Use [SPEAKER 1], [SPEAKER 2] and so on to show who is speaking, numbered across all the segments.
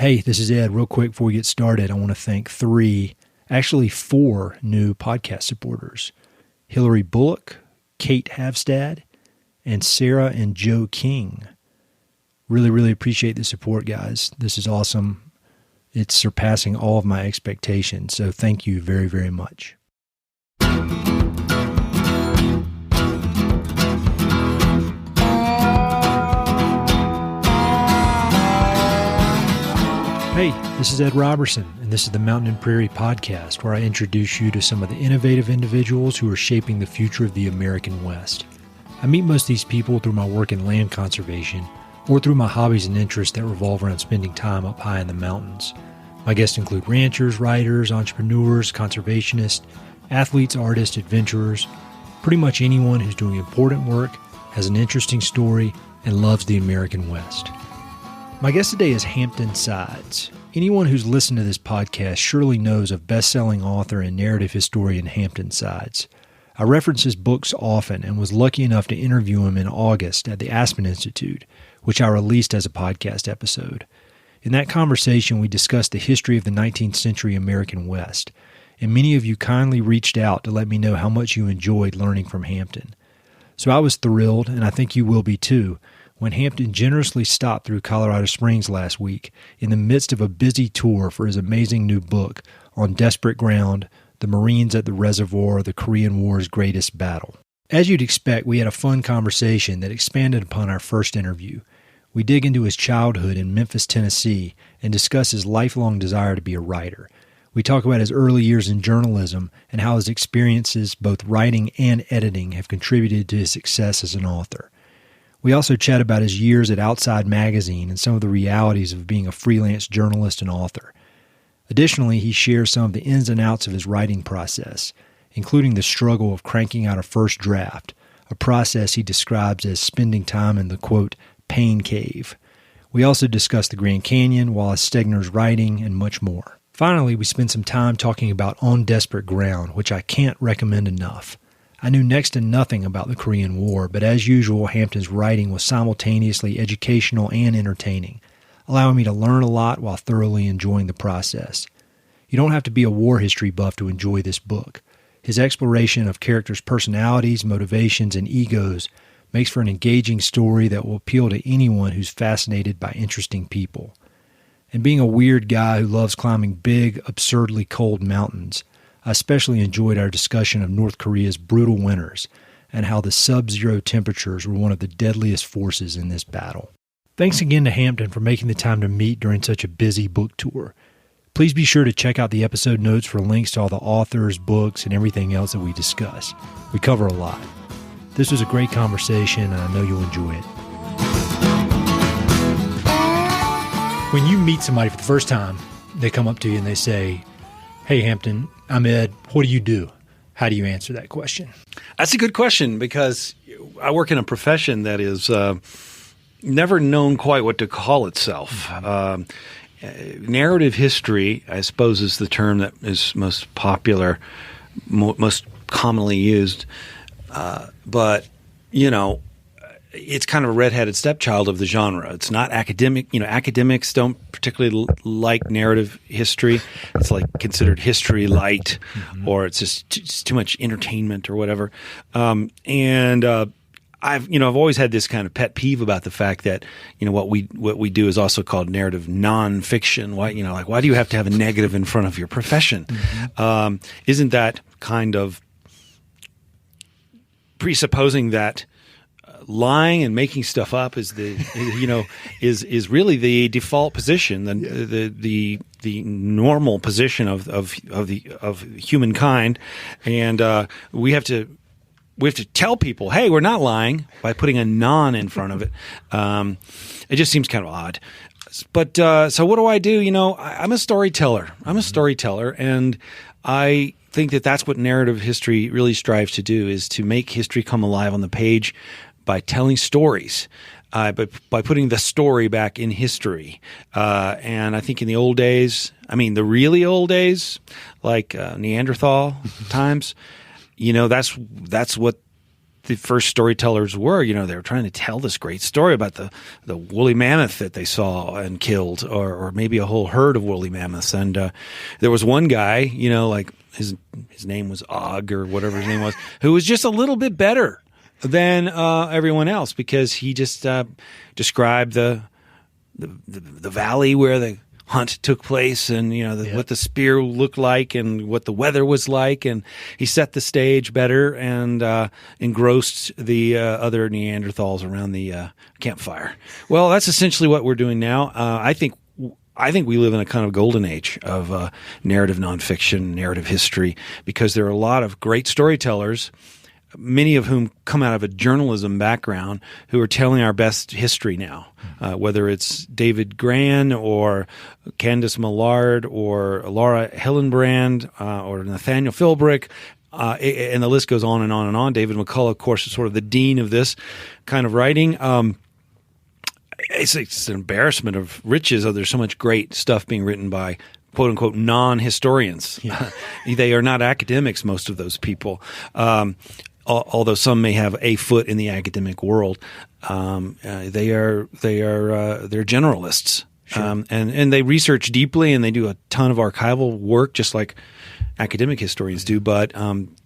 [SPEAKER 1] Hey, this is Ed. Real quick before we get started, I want to thank four new podcast supporters. Hillary Bullock, Kate Havstad, and Sarah and Joe King. Really, really appreciate the support, guys. This is awesome. It's surpassing all of my expectations, so thank you very, very much. Hey, this is Ed Robertson, and this is the Mountain and Prairie Podcast, where I introduce you to some of the innovative individuals who are shaping the future of the American West. I meet most of these people through my work in land conservation or through my hobbies and interests that revolve around spending time up high in the mountains. My guests include ranchers, writers, entrepreneurs, conservationists, athletes, artists, adventurers, pretty much anyone who's doing important work, has an interesting story, and loves the American West. My guest today is Hampton Sides. Anyone who's listened to this podcast surely knows of best-selling author and narrative historian Hampton Sides. I reference his books often and was lucky enough to interview him in August at the Aspen Institute, which I released as a podcast episode. In that conversation, we discussed the history of the 19th century American West, and many of you kindly reached out to let me know how much you enjoyed learning from Hampton. So I was thrilled, and I think you will be too, when Hampton generously stopped through Colorado Springs last week in the midst of a busy tour for his amazing new book on desperate ground, the Marines at the Reservoir, the Korean War's greatest battle. As you'd expect, we had a fun conversation that expanded upon our first interview. We dig into his childhood in Memphis, Tennessee, and discuss his lifelong desire to be a writer. We talk about his early years in journalism and how his experiences, both writing and editing, have contributed to his success as an author. We also chat about his years at Outside Magazine and some of the realities of being a freelance journalist and author. Additionally, he shares some of the ins and outs of his writing process, including the struggle of cranking out a first draft, a process he describes as spending time in the, quote, pain cave. We also discuss the Grand Canyon, Wallace Stegner's writing, and much more. Finally, we spend some time talking about On Desperate Ground, which I can't recommend enough. I knew next to nothing about the Korean War, but as usual, Hampton's writing was simultaneously educational and entertaining, allowing me to learn a lot while thoroughly enjoying the process. You don't have to be a war history buff to enjoy this book. His exploration of characters' personalities, motivations, and egos makes for an engaging story that will appeal to anyone who's fascinated by interesting people. And being a weird guy who loves climbing big, absurdly cold mountains, I especially enjoyed our discussion of North Korea's brutal winters and how the sub-zero temperatures were one of the deadliest forces in this battle. Thanks again to Hampton for making the time to meet during such a busy book tour. Please be sure to check out the episode notes for links to all the authors, books, and everything else that we discuss. We cover a lot. This was a great conversation, and I know you'll enjoy it. When you meet somebody for the first time, they come up to you and they say, "Hey, Hampton, I'm Ed. What do you do?" How do you answer that question?
[SPEAKER 2] That's a good question because I work in a profession that is never known quite what to call itself. Narrative history, I suppose, is the term that is most popular, most commonly used. But, you know, it's kind of a redheaded stepchild of the genre. It's not academic. You know, academics don't particularly like narrative history. It's like considered history light, or it's just too much entertainment or whatever. I've always had this kind of pet peeve about the fact that, you know, what we do is also called narrative nonfiction. Why do you have to have a negative in front of your profession? Isn't that kind of presupposing that lying and making stuff up is is really the default position, the normal position of humankind, and we have to tell people, hey, we're not lying, by putting a non in front of it. It just seems kind of odd. But so what do I do? You know, I'm a storyteller. And I think that that's what narrative history really strives to do, is to make history come alive on the page by telling stories, by putting the story back in history. And I think in the old days, the really old days, like Neanderthal times, you know, that's what the first storytellers were. They were trying to tell this great story about the woolly mammoth that they saw and killed, or maybe a whole herd of woolly mammoths. And there was one guy, like his name was Og or whatever his name was, who was just a little bit better than everyone else, because he just described the valley where the hunt took place, and what the spear looked like and what the weather was like, and he set the stage better and engrossed the other Neanderthals around the campfire. Well, that's essentially what we're doing now. I think we live in a kind of golden age of narrative nonfiction, narrative history, because there are a lot of great storytellers, many of whom come out of a journalism background, who are telling our best history now, whether it's David Gran or Candace Millard or Laura Hillenbrand or Nathaniel Philbrick, and the list goes on and on and on. David McCullough, of course, is sort of the dean of this kind of writing. It's an embarrassment of riches. There's so much great stuff being written by quote-unquote non-historians. Yeah. They are not academics, most of those people. Although some may have a foot in the academic world, they're generalists, sure. And they research deeply, and they do a ton of archival work, just like academic historians do. But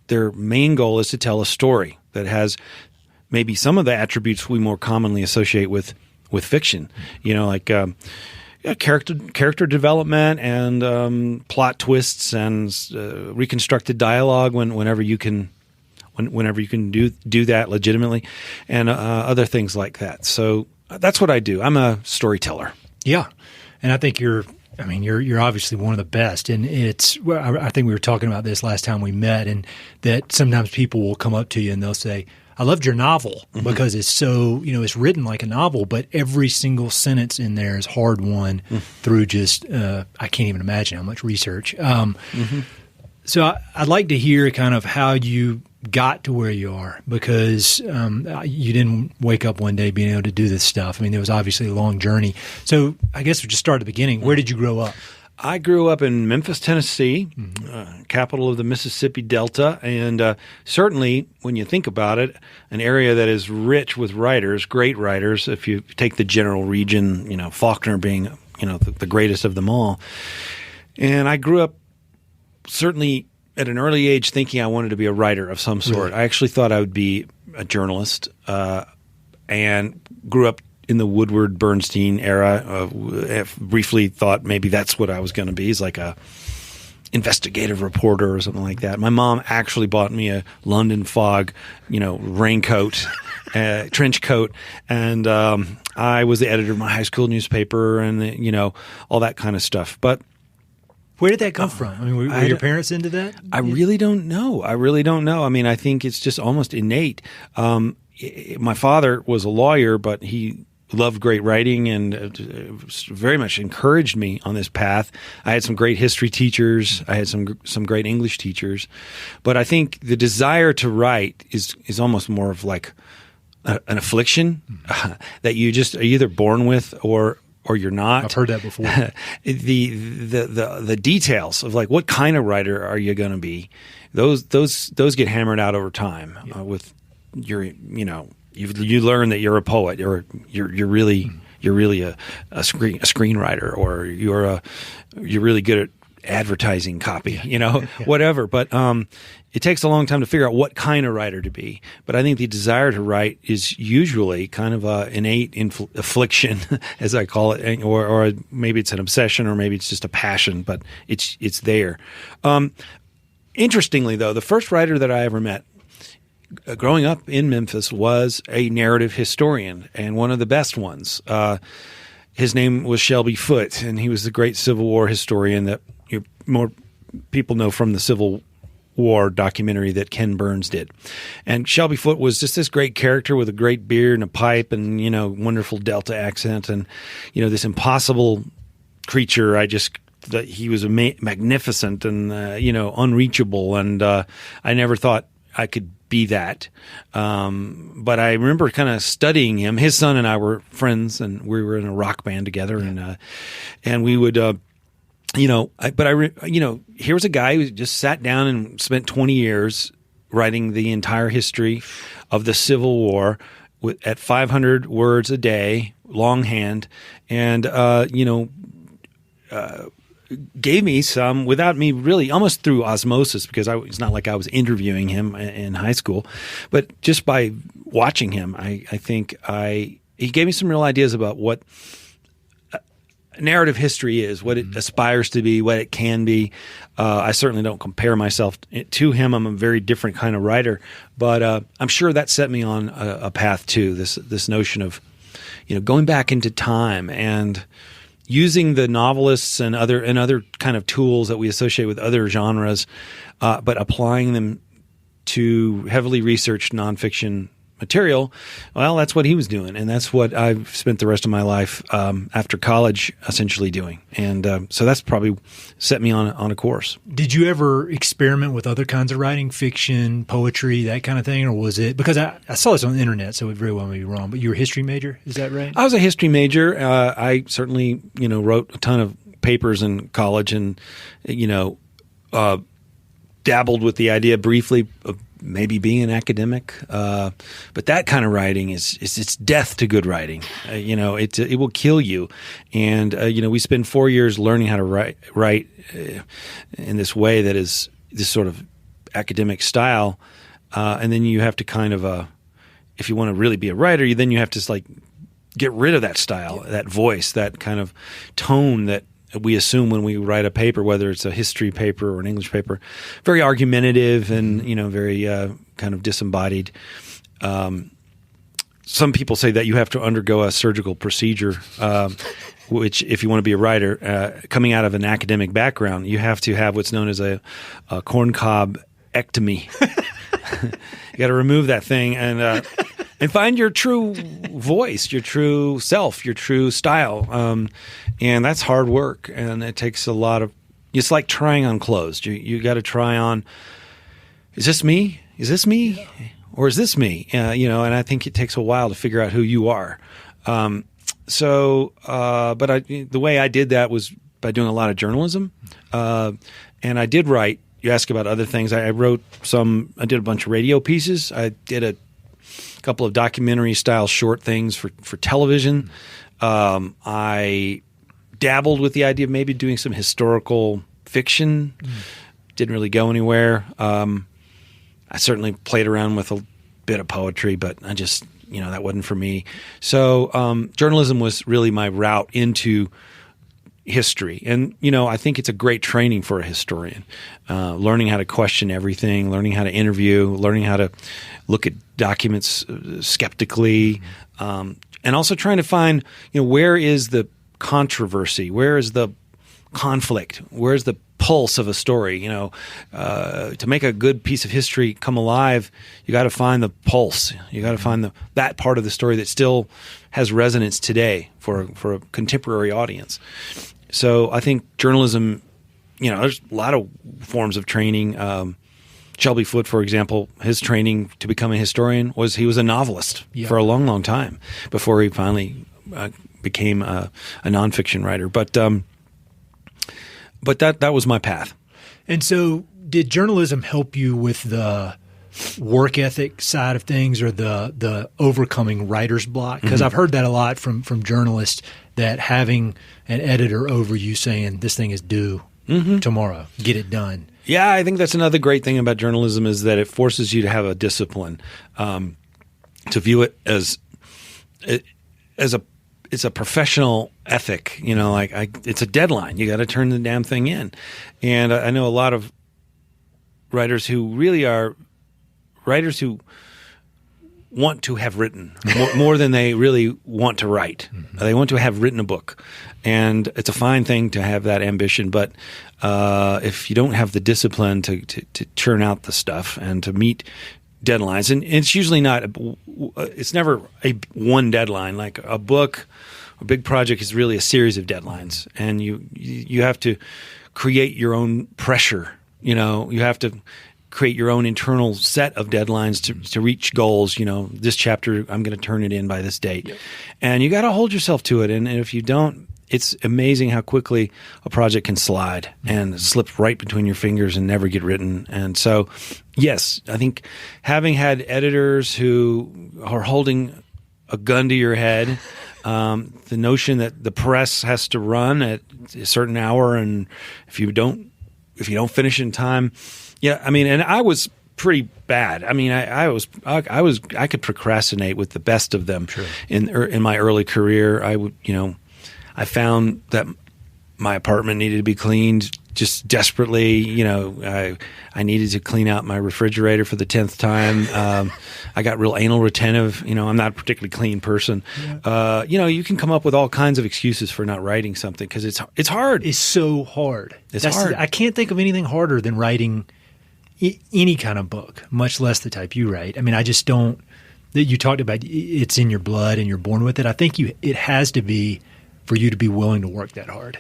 [SPEAKER 2] their main goal is to tell a story that has maybe some of the attributes we more commonly associate with fiction. Like character development and plot twists and reconstructed dialogue whenever you can do that legitimately, and other things like that. So that's what I do. I'm a storyteller.
[SPEAKER 1] Yeah, and I think you're obviously one of the best. And I think we were talking about this last time we met, and that sometimes people will come up to you and they'll say, "I loved your novel," mm-hmm. because it's so, it's written like a novel, but every single sentence in there is hard won through just I can't even imagine how much research. Mm-hmm. So I'd like to hear kind of how you got to where you are, because you didn't wake up one day being able to do this stuff. There was obviously a long journey. So I guess we'll just start at the beginning. Where did you grow up?
[SPEAKER 2] I grew up in Memphis, Tennessee, capital of the Mississippi Delta, and certainly when you think about it, an area that is rich with writers, great writers. If you take the general region, Faulkner being, the greatest of them all. And I grew up certainly at an early age thinking I wanted to be a writer of some sort. Really? I actually thought I would be a journalist, and grew up in the Woodward Bernstein era. Briefly thought maybe that's what I was going to be, is like a investigative reporter or something like that. My mom actually bought me a London Fog, raincoat, trench coat, and I was the editor of my high school newspaper, and all that kind of stuff. But
[SPEAKER 1] where did that come from? Were your parents into that?
[SPEAKER 2] I really don't know. I think it's just almost innate. My father was a lawyer, but he loved great writing and very much encouraged me on this path. I had some great history teachers. I had some great English teachers. But I think the desire to write is almost more of like an affliction that you just are either born with or you're not.
[SPEAKER 1] I've heard that before.
[SPEAKER 2] The details of like what kind of writer are you going to be? Those get hammered out over time. With your you learn that you're a poet, or you're really a screenwriter, or you're really good at advertising copy, whatever. But it takes a long time to figure out what kind of writer to be. But I think the desire to write is usually kind of a innate affliction, as I call it, or maybe it's an obsession, or maybe it's just a passion. But it's there. Interestingly, though, the first writer that I ever met growing up in Memphis was a narrative historian, and one of the best ones. His name was Shelby Foote, and he was the great Civil War historian that more people know from the Civil War documentary that Ken Burns did. And Shelby Foote was just this great character with a great beard and a pipe and, wonderful Delta accent and, this impossible creature. That he was magnificent and, unreachable. And I never thought I could be that. But I remember kind of studying him. His son and I were friends, and we were in a rock band together. And we would, here was a guy who just sat down and spent 20 years writing the entire history of the Civil War at 500 words a day, longhand, and gave me some without me really, almost through osmosis, because it's not like I was interviewing him in high school, but just by watching him, I think he gave me some real ideas about what narrative history is, what it aspires to be, what it can be. I certainly don't compare myself to him. I'm a very different kind of writer, but I'm sure that set me on a path too. This notion of, going back into time and using the novelists and other kind of tools that we associate with other genres, but applying them to heavily researched nonfiction material. Well, that's what he was doing, and that's what I've spent the rest of my life after college essentially doing. And so that's probably set me on a course.
[SPEAKER 1] Did you ever experiment with other kinds of writing, fiction, poetry, that kind of thing, or was it – because I saw this on the internet, so it very well may be wrong, but you were a history major, is that right?
[SPEAKER 2] I was a history major. I certainly, wrote a ton of papers in college and, dabbled with the idea briefly of maybe being an academic, but that kind of writing it's death to good writing. It will kill you. And we spend 4 years learning how to write in this way that is this sort of academic style, and then you have to kind of, if you want to really be a writer, then you have to get rid of that style, that voice, that kind of tone that we assume when we write a paper, whether it's a history paper or an English paper, very argumentative and, very kind of disembodied. Some people say that you have to undergo a surgical procedure, which if you want to be a writer, coming out of an academic background, you have to have what's known as a corncob ectomy. You got to remove that thing and find your true voice, your true self, your true style. And that's hard work, and it takes a lot of – it's like trying on clothes. You got to try on, is this me? Is this me? Yeah. Or is this me? And I think it takes a while to figure out who you are. But the way I did that was by doing a lot of journalism. And I did write – you ask about other things. I wrote I did a bunch of radio pieces. I did a couple of documentary-style short things for television. I dabbled with the idea of maybe doing some historical fiction. Didn't really go anywhere. I certainly played around with a bit of poetry, but I just, that wasn't for me. So journalism was really my route into history. And, I think it's a great training for a historian, learning how to question everything, learning how to interview, learning how to look at documents skeptically, and also trying to find, where is the controversy, where is the conflict, where's the pulse of a story. To make a good piece of history come alive, you got to find the pulse. You got to find that part of the story that still has resonance today for a contemporary audience. So I think journalism, there's a lot of forms of training. Shelby Foote, for example, his training to become a historian he was a novelist for a long, long time before he finally became a nonfiction writer. But that was my path.
[SPEAKER 1] And so did journalism help you with the work ethic side of things or the overcoming writer's block? Because I've heard that a lot from journalists, that having an editor over you saying this thing is due tomorrow, get it done.
[SPEAKER 2] Yeah, I think that's another great thing about journalism is that it forces you to have a discipline, to view it as it's a professional ethic. It's a deadline. You got to turn the damn thing in. And I know a lot of writers who really are writers who want to have written more than they really want to write. They want to have written a book, and it's a fine thing to have that ambition. But if you don't have the discipline to churn out the stuff and to meet deadlines, and it's usually it's never one deadline. Like a book, a big project is really a series of deadlines, and you have to create your own pressure. You have to create your own internal set of deadlines to reach goals. You know, this chapter, I'm going to turn it in by this date. Yep. And you got to hold yourself to it. And if you don't, it's amazing how quickly a project can slide and slip right between your fingers and never get written. And so, yes, I think having had editors who are holding a gun to your head, the notion that the press has to run at a certain hour, and if you don't finish in time, yeah, I mean, and I was pretty bad. I mean, I could procrastinate with the best of them. Sure. In my early career. I found that my apartment needed to be cleaned just desperately. You know, I needed to clean out my refrigerator for the 10th time. I got real anal retentive. You know, I'm not a particularly clean person. Yeah. You know, you can come up with all kinds of excuses for not writing something because it's hard.
[SPEAKER 1] It's so hard.
[SPEAKER 2] It's hard.
[SPEAKER 1] I can't think of anything harder than writing any kind of book, much less the type you write. I mean, I just don't. You talked about it's in your blood and you're born with it. I think it has to be for you to be willing to work that hard.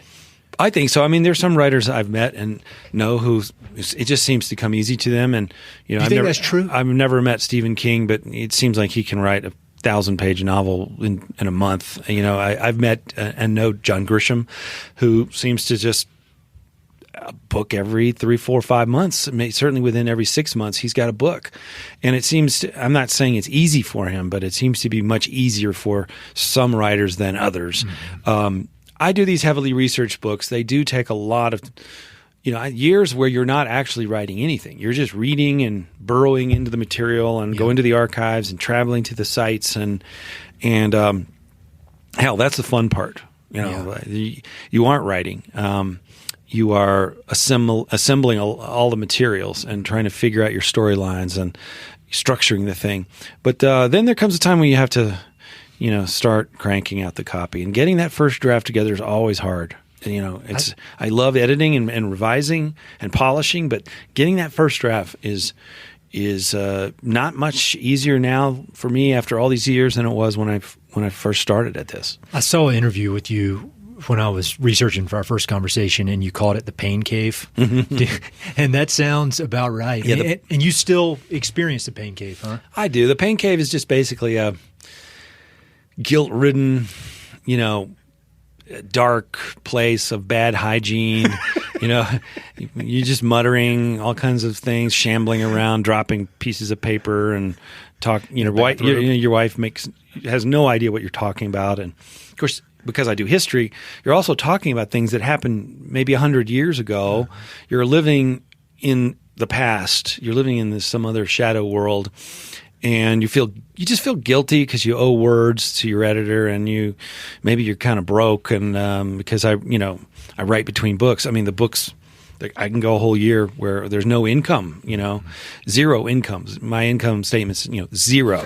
[SPEAKER 2] I think so. I mean, there's some writers I've met and know who it just seems to come easy to them. And
[SPEAKER 1] you think that's true?
[SPEAKER 2] I've never met Stephen King, but it seems like he can write a 1,000-page novel in a month. You know, I've met and know John Grisham, who seems to just book every 3, 4, 5 months. Certainly within every 6 months, he's got a book. And it seems I'm not saying it's easy for him, but it seems to be much easier for some writers than others. Mm-hmm. I do these heavily researched books. They do take a lot of, years where you're not actually writing anything. You're just reading and burrowing into the material and going to the archives and traveling to the sites and hell, that's the fun part. You aren't writing. You are assembling all the materials and trying to figure out your storylines and structuring the thing. But then there comes a time when you have to, start cranking out the copy. And getting that first draft together is always hard. I love editing and revising and polishing, but getting that first draft is not much easier now for me after all these years than it was when I first started at this.
[SPEAKER 1] I saw an interview with you when I was researching for our first conversation, and you called it the pain cave. And that sounds about right. Yeah, and you still experience the pain cave, huh?
[SPEAKER 2] I do. The pain cave is just basically a guilt-ridden, dark place of bad hygiene. You're just muttering all kinds of things, shambling around, dropping pieces of paper, and talk. Your wife has no idea what you're talking about, and of course, because I do history, you're also talking about things that happened maybe 100 years ago. Uh-huh. You're living in the past. You're living in some other shadow world, and you just feel guilty because you owe words to your editor, and maybe you're kind of broke. And because I write between books. I mean, the books, I can go a whole year where there's no income, zero incomes. My income statement's, zero.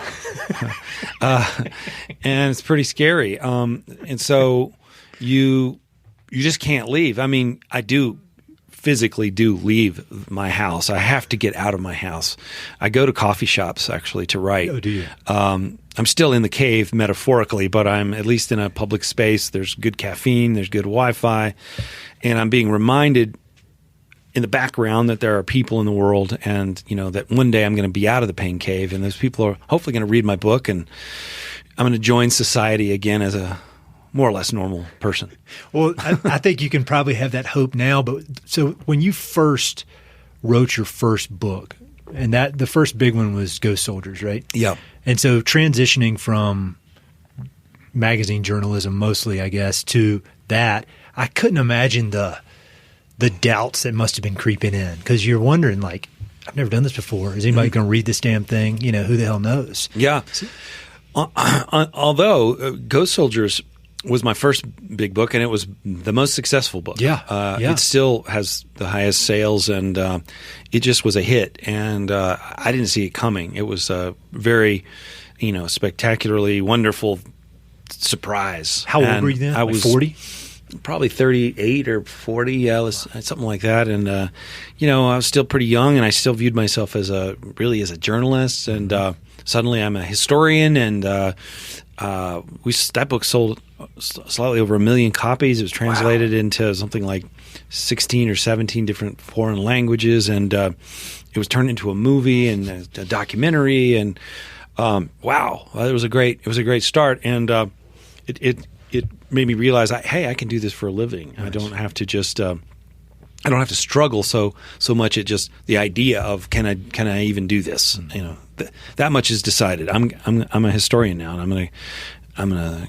[SPEAKER 2] And it's pretty scary. And so you just can't leave. I mean, I physically do leave my house. I have to get out of my house. I go to coffee shops actually to write.
[SPEAKER 1] Oh, do you?
[SPEAKER 2] I'm still in the cave metaphorically, but I'm at least in a public space. There's good caffeine, there's good Wi-Fi, and I'm being reminded in the background that there are people in the world, and that one day I'm going to be out of the pain cave, and those people are hopefully going to read my book, and I'm going to join society again as a more or less normal person.
[SPEAKER 1] Well, I think you can probably have that hope now. But so when you first wrote your first book, and that the first big one was Ghost Soldiers, right?
[SPEAKER 2] Yeah.
[SPEAKER 1] And so transitioning from magazine journalism mostly, I guess, to that, I couldn't imagine the doubts that must have been creeping in, because you're wondering, like, I've never done this before. Is anybody going to read this damn thing? Who the hell knows?
[SPEAKER 2] Yeah. Although Ghost Soldiers was my first big book, and it was the most successful book.
[SPEAKER 1] Yeah.
[SPEAKER 2] It still has the highest sales, and it just was a hit. And I didn't see it coming. It was a very, spectacularly wonderful surprise.
[SPEAKER 1] How old were you then? I was 40?
[SPEAKER 2] Probably 38 or 40, something like that. And, I was still pretty young, and I still viewed myself as a journalist. And suddenly I'm a historian, and that book sold slightly over 1 million copies. It was translated into something like 16 or 17 different foreign languages, and it was turned into a movie and a documentary. And wow, it was a great start, and it made me realize, hey, I can do this for a living. Nice. I don't have to just I don't have to struggle so much at just the idea of can I even do this? Mm-hmm. You know, that much is decided. I'm a historian now, and I'm gonna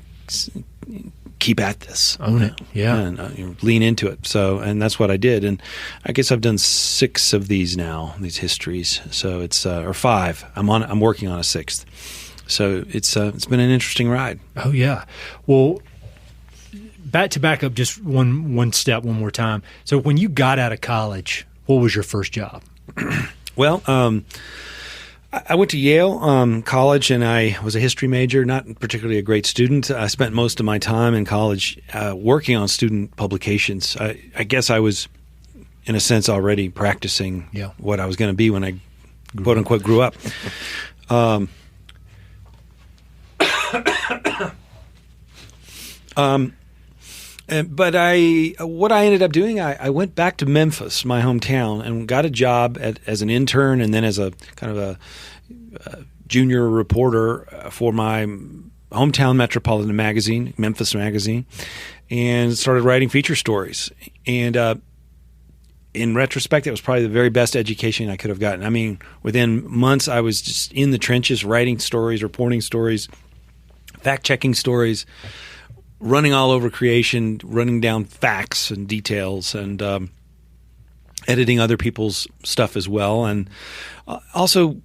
[SPEAKER 2] keep at this.
[SPEAKER 1] Own it, yeah,
[SPEAKER 2] and lean into it. So, and that's what I did. And I guess I've done 6 of these now, these histories. So it's or 5. I'm working on a 6th. So it's been an interesting ride.
[SPEAKER 1] Oh yeah. Well, to back up just one step one more time. So when you got out of college, what was your first job?
[SPEAKER 2] Well, I went to Yale College, and I was a history major, not particularly a great student. I spent most of my time in college working on student publications. I guess I was, in a sense, already practicing what I was going to be when I, quote-unquote, grew up. But what I ended up doing, I went back to Memphis, my hometown, and got a job as an intern, and then as a kind of a junior reporter for my hometown metropolitan magazine, Memphis Magazine, and started writing feature stories. And in retrospect, it was probably the very best education I could have gotten. I mean, within months, I was just in the trenches, writing stories, reporting stories, fact-checking stories, running all over creation, running down facts and details, and editing other people's stuff as well, and also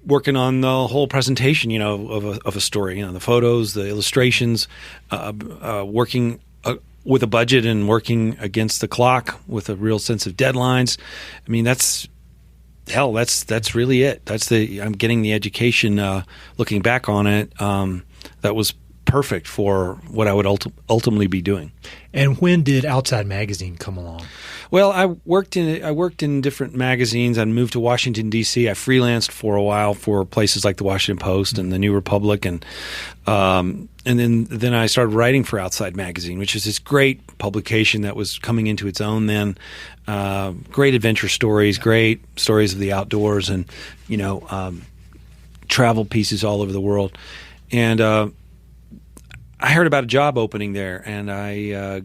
[SPEAKER 2] working on the whole presentation, of a story, the photos, the illustrations, working with a budget and working against the clock with a real sense of deadlines. I mean, that's really it. I'm getting the education. Looking back on it, that was perfect for what I would ultimately be doing.
[SPEAKER 1] And when did Outside Magazine come along?
[SPEAKER 2] Well, I worked in different magazines. I moved to Washington, D.C. I freelanced for a while for places like the Washington Post and the New Republic, and then I started writing for Outside Magazine, which is this great publication that was coming into its own then. Great adventure stories, great stories of the outdoors, and travel pieces all over the world. And I heard about a job opening there, and I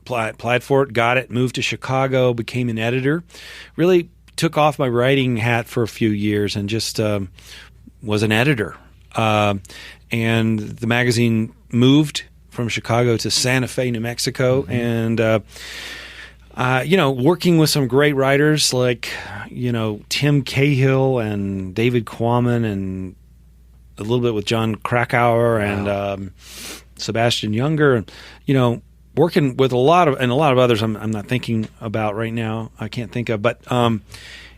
[SPEAKER 2] applied for it, got it, moved to Chicago, became an editor, really took off my writing hat for a few years and just was an editor. And the magazine moved from Chicago to Santa Fe, New Mexico, and working with some great writers like, Tim Cahill and David Quammen, and a little bit with John Krakauer and Sebastian Younger, and working with a lot of others I'm not thinking about right now. I can't think of, but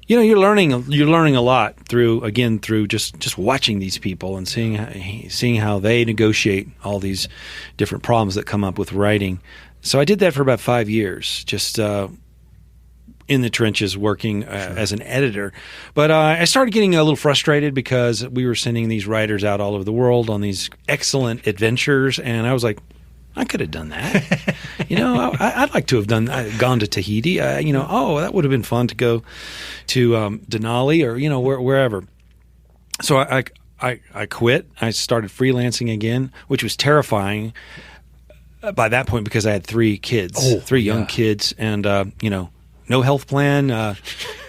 [SPEAKER 2] you're learning a lot through just watching these people and seeing how they negotiate all these different problems that come up with writing. So I did that for about 5 years, just in the trenches working as an editor. But I started getting a little frustrated because we were sending these writers out all over the world on these excellent adventures, and I was like, I could have done that. I'd like to have gone to Tahiti. That would have been fun to go to Denali or wherever. So I quit. I started freelancing again, which was terrifying by that point because I had 3 kids, 3 young kids, and no health plan,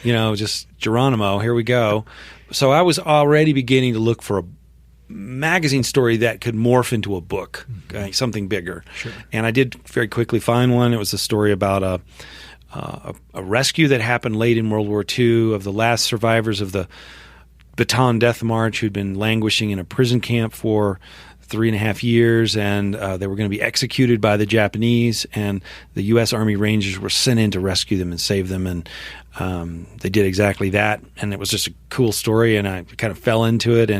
[SPEAKER 2] just Geronimo, here we go. So I was already beginning to look for a magazine story that could morph into a book, something bigger. Sure. And I did very quickly find one. It was a story about a rescue that happened late in World War II of the last survivors of the Bataan Death March who'd been languishing in a prison camp for 3.5 years, and they were going to be executed by the Japanese, and the U.S. Army Rangers were sent in to rescue them and save them, and they did exactly that, and it was just a cool story, and I kind of fell into it,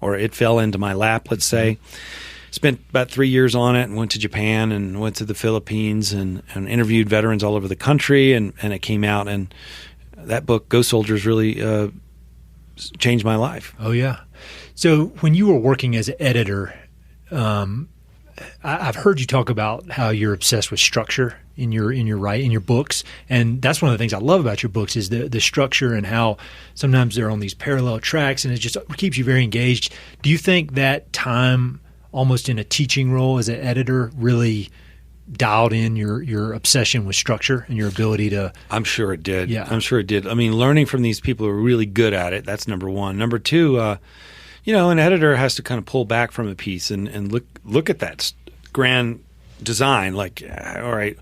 [SPEAKER 2] or it fell into my lap, let's say. Spent about 3 years on it and went to Japan and went to the Philippines and interviewed veterans all over the country, and it came out, and that book, Ghost Soldiers, really changed my life.
[SPEAKER 1] Oh, yeah. So when you were working as an editor, I've heard you talk about how you're obsessed with structure in your books, and that's one of the things I love about your books is the structure and how sometimes they're on these parallel tracks, and it just keeps you very engaged. Do you think that time, almost in a teaching role as an editor, really dialed in your obsession with structure and your ability to?
[SPEAKER 2] I'm sure it did.
[SPEAKER 1] Yeah,
[SPEAKER 2] I'm sure it did. I mean, learning from these people who are really good at it. That's number one. Number two, an editor has to kind of pull back from a piece and look at that grand design. Like, all right,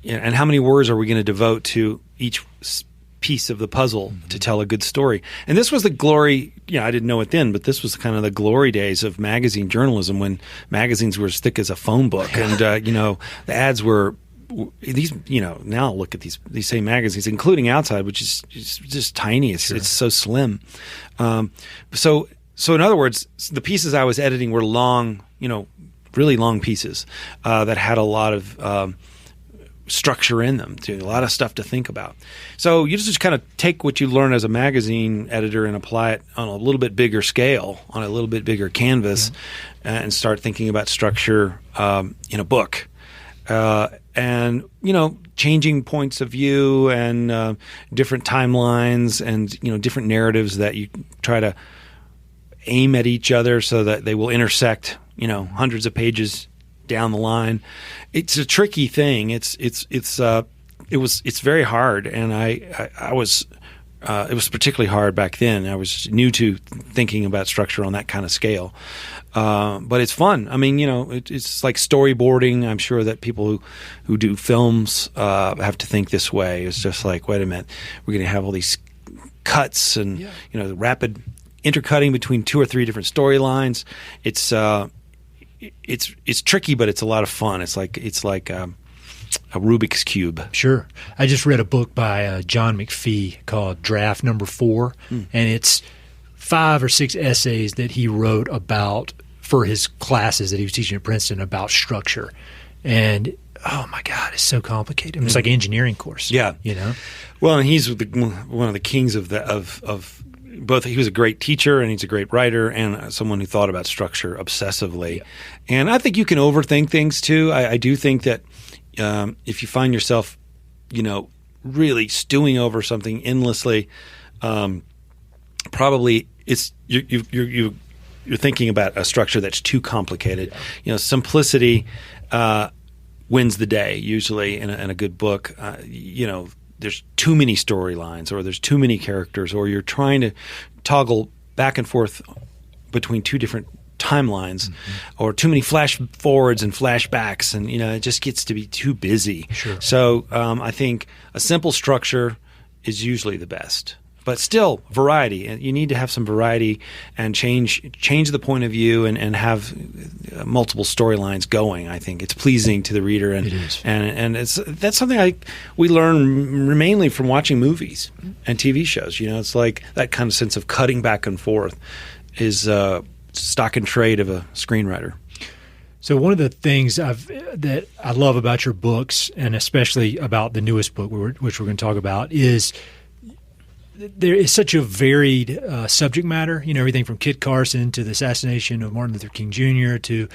[SPEAKER 2] and how many words are we going to devote to each piece of the puzzle to tell a good story? And this was the glory. I didn't know it then, but this was kind of the glory days of magazine journalism when magazines were as thick as a phone book, and the ads were. These, now look at these same magazines, including Outside, which is just tiny. It's so slim. So in other words, the pieces I was editing were long, really long pieces that had a lot of structure in them, too, a lot of stuff to think about. So you just kind of take what you learn as a magazine editor and apply it on a little bit bigger scale, on a little bit bigger canvas, and start thinking about structure in a book. And changing points of view and different timelines and different narratives that you try to aim at each other so that they will intersect hundreds of pages down the line. It's a tricky thing. It's very hard, and I was it was particularly hard back then. I was new to thinking about structure on that kind of scale. But it's fun. I mean, it's like storyboarding. I'm sure that people who do films have to think this way. It's just like, wait a minute, we're going to have all these cuts and the rapid intercutting between 2 or 3 different storylines. It's tricky, but it's a lot of fun. It's like a Rubik's Cube.
[SPEAKER 1] Sure. I just read a book by John McPhee called Draft Number 4, and it's 5 or 6 essays that he wrote about for his classes that he was teaching at Princeton about structure. And oh my God, it's so complicated. It's like an engineering course.
[SPEAKER 2] Yeah. Well, and he's one of the kings of both. He was a great teacher and he's a great writer and someone who thought about structure obsessively. Yeah. And I think you can overthink things too. I do think that if you find yourself, really stewing over something endlessly, probably it's you're thinking about a structure that's too complicated. Simplicity wins the day usually in a good book. There's too many storylines, or there's too many characters, or you're trying to toggle back and forth between 2 different timelines, or too many flash forwards and flashbacks, and it just gets to be too busy.
[SPEAKER 1] Sure.
[SPEAKER 2] So I think a simple structure is usually the best. But still, variety. And you need to have some variety and change the point of view and have multiple storylines going. I think it's pleasing to the reader, and
[SPEAKER 1] it is.
[SPEAKER 2] And that's something we learn mainly from watching movies and TV shows. It's like that kind of sense of cutting back and forth is stock and trade of a screenwriter.
[SPEAKER 1] So one of the things that I love about your books, and especially about the newest book, which we're going to talk about, is there is such a varied subject matter, everything from Kit Carson to the assassination of Martin Luther King Jr. to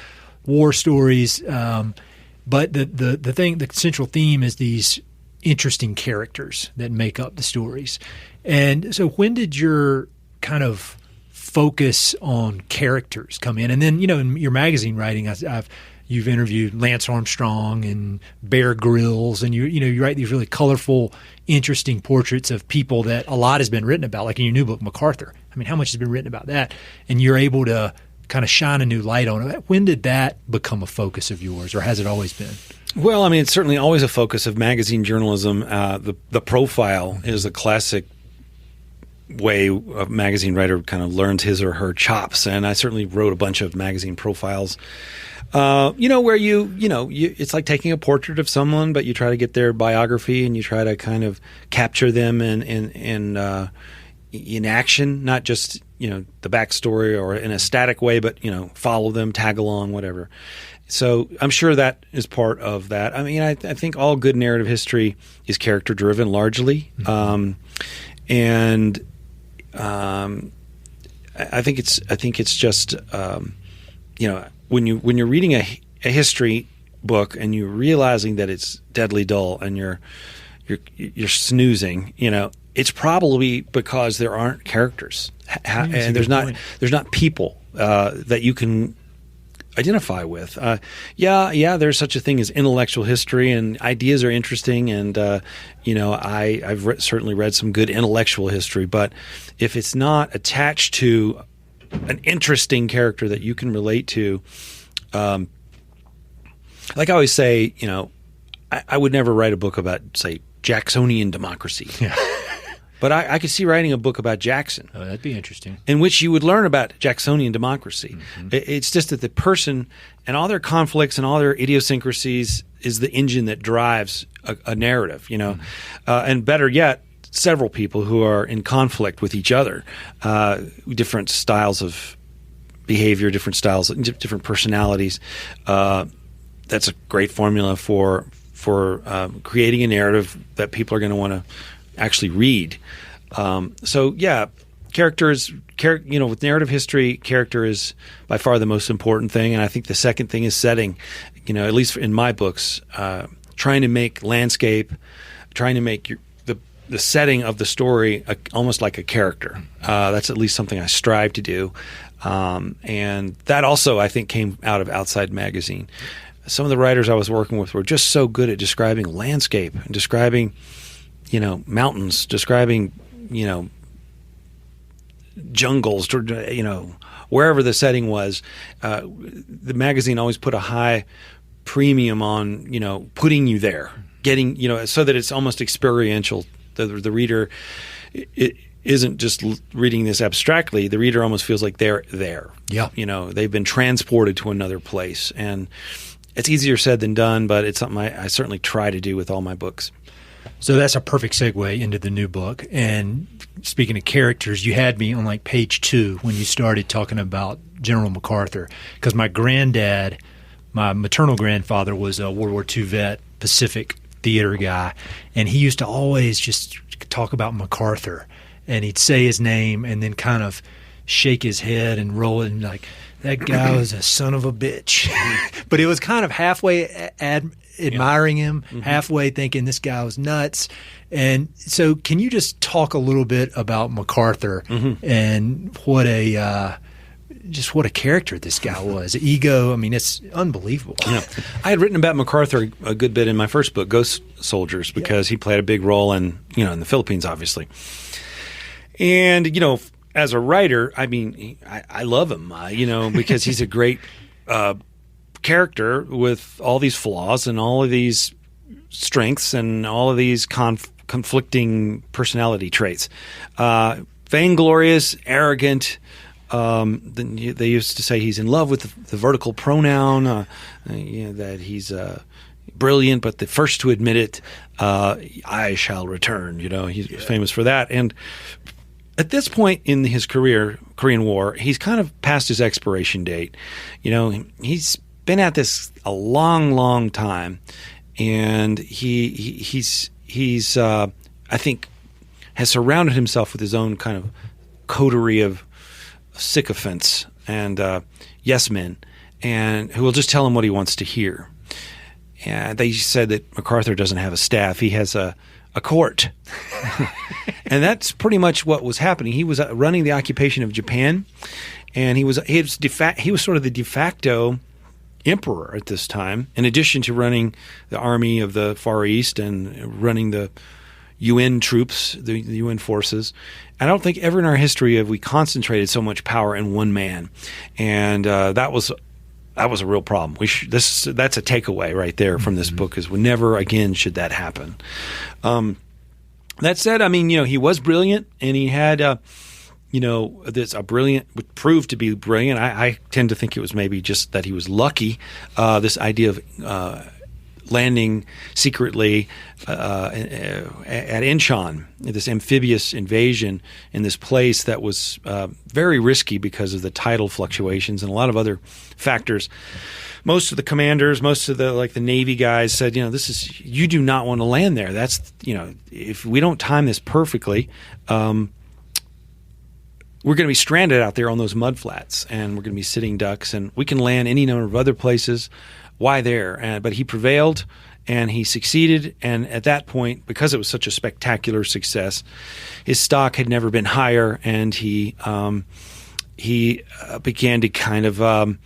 [SPEAKER 1] war stories. But the central theme is these interesting characters that make up the stories. And so when did your kind of focus on characters come in? And then, in your magazine writing, you've interviewed Lance Armstrong and Bear Grylls, and you write these really colorful, interesting portraits of people that a lot has been written about, like in your new book, MacArthur. I mean, how much has been written about that? And you're able to kind of shine a new light on it. When did that become a focus of yours, or has it always been?
[SPEAKER 2] Well, I mean, it's certainly always a focus of magazine journalism. The profile is a classic way a magazine writer kind of learns his or her chops, and I certainly wrote a bunch of magazine profiles. Where it's like taking a portrait of someone, but you try to get their biography and you try to kind of capture them in action, not just the backstory or in a static way, but follow them, tag along, whatever. So I'm sure that is part of that. I mean, I think all good narrative history is character driven largely, and I think it's just when you're reading a history book and you're realizing that it's deadly dull and you're snoozing, it's probably because there aren't characters and there's not people that you can identify with. There's such a thing as intellectual history, and ideas are interesting, and I've certainly read some good intellectual history, but if it's not attached to an interesting character that you can relate to, like I always say, I would never write a book about, say, Jacksonian democracy. Yeah. But I could see writing a book about Jackson.
[SPEAKER 1] Oh, that'd be interesting.
[SPEAKER 2] In which you would learn about Jacksonian democracy. Mm-hmm. It's just that the person and all their conflicts and all their idiosyncrasies is the engine that drives a narrative, Mm-hmm. And better yet, several people who are in conflict with each other, different styles of behavior, different styles, different personalities. That's a great formula for creating a narrative that people are going to want to actually read. Characters, with narrative history, character is by far the most important thing. And I think the second thing is setting, at least in my books, trying to make landscape, trying to make the setting of the story almost like a character. That's at least something I strive to do. And that also, I think, came out of Outside Magazine. Some of the writers I was working with were just so good at describing landscape and describing mountains, describing, jungles, wherever the setting was. The magazine always put a high premium on, putting you there, getting, so that it's almost experiential. The reader isn't just reading this abstractly. The reader almost feels like they're there.
[SPEAKER 1] Yeah.
[SPEAKER 2] They've been transported to another place. And it's easier said than done, but it's something I certainly try to do with all my books.
[SPEAKER 1] So that's a perfect segue into the new book. And speaking of characters, you had me on like page 2 when you started talking about General MacArthur, because my granddad, my maternal grandfather, was a World War II vet, Pacific theater guy, and he used to always just talk about MacArthur, and he'd say his name and then kind of shake his head and roll it and like, that guy was a son of a bitch. But it was kind of halfway admiring him, mm-hmm. halfway thinking this guy was nuts. And so can you just talk a little bit about MacArthur mm-hmm. and what a character this guy was? Ego, I mean, it's unbelievable.
[SPEAKER 2] Yeah. I had written about MacArthur a good bit in my first book, Ghost Soldiers, because he played a big role in the Philippines, obviously. And, as a writer, I mean, I love him, because he's a great character with all these flaws and all of these strengths and all of these conflicting personality traits. Vainglorious, arrogant. They used to say he's in love with the vertical pronoun, that he's brilliant, but the first to admit it, I shall return. He's famous for that. And at this point in his career, Korean War, he's kind of past his expiration date. He's been at this a long, long time, and he's I think has surrounded himself with his own kind of coterie of sycophants and yes men, and who will just tell him what he wants to hear. And they said that MacArthur doesn't have a staff; he has a court. And that's pretty much what was happening. He was running the occupation of Japan, and he was sort of the de facto emperor at this time, in addition to running the army of the Far East and running the UN troops, the UN forces. I don't think ever in our history have we concentrated so much power in one man, and that was a real problem. That's a takeaway right there from this book, is never again should that happen. That said, I mean, he was brilliant, and he had, would prove to be brilliant. I tend to think it was maybe just that he was lucky. This idea of landing secretly at Incheon, this amphibious invasion in this place that was very risky because of the tidal fluctuations and a lot of other factors. Most of the commanders, most of the Navy guys said, you do not want to land there. That's, if we don't time this perfectly, we're going to be stranded out there on those mud flats, and we're going to be sitting ducks, and we can land any number of other places, why there? But he prevailed, and he succeeded. And at that point, because it was such a spectacular success, his stock had never been higher, and he began to kind of